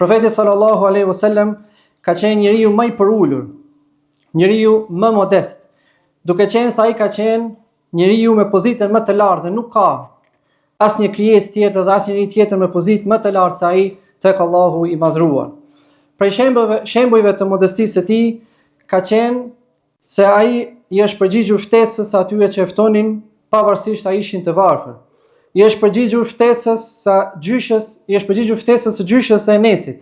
Profeti sallallahu alaihi wasallam ka qenë njeriu më i përulur, njeriu më modest, duke qenë se ai ka qenë njeriu me pozitën më të lartë dhe nuk ka asnjë krijesë tjetër dhe asnjëri tjetër me pozitë më të lartë se ai tek Allahu i madhruar. Prej shembujve të modestisë së tij ka qenë se ai i është përgjigjur ftesës atyre që e ftonin pavarësisht a ishin të varfër. I është përgjigjur ftesës së gjyshës së Enesit.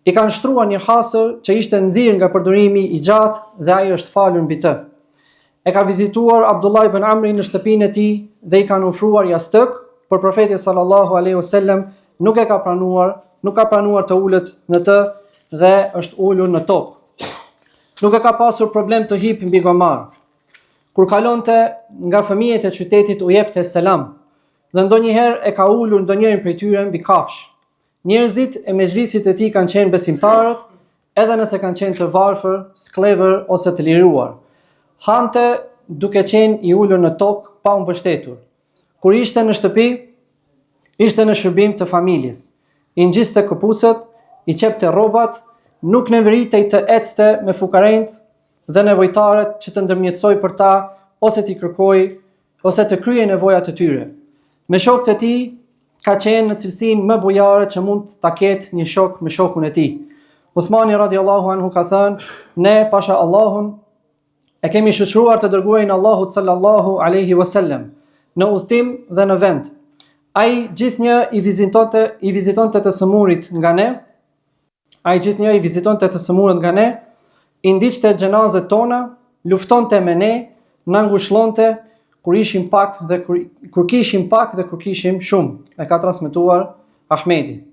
I kanë shtruar një hasër që ishte nxirr nga përdorimi i gjatë dhe ai është falur mbi të. E ka vizituar Abdullah ibn Amri në shtëpinë e tij dhe i kanë ofruar jastëk, por profeti sallallahu alaihi wasallam nuk ka pranuar të ulet në të dhe është ulur në tokë. Nuk e ka pasur problem të hip mbi gomar. Kur kalonte nga fëmijët e qytetit u jepte selam dhe ndonjëherë e ka ulur ndonjërin prej tyre mbi kafsh. Njerëzit e mezhlisit e tij kanë qenë besimtarët, edhe nëse kanë qenë të varfër, sklever ose të liruar. Hante duke qenë i ulur në tokë pa u mbështetur. Kur ishte në shtëpi, ishte në shërbim të familjes. I ngjiste këpucët, i çepte rrobat, nuk nevoritej të ecte me fukarenjt dhe nevojtarët që të ndërmjetësoj për ta ose t'i kërkoj ose të kryej nevojat e tyre. Me shokët e tij ka qenë në cilësinë më bujare që mund ta ketë një shok me shokun e tij. Uthmani radiallahu anhu ka thënë: "Ne pasha Allahun e kemi shoqëruar të dërguarin Allahut sallallahu alaihi wasallam në udhtim dhe në vend. Ai gjithnjë i vizitonte të sëmurit nga ne, i ndiqte xhenazet tona, luftonte me ne, na ngushëllonte kur kishim pak dhe kur kishim shumë." E ka transmetuar Ahmedi.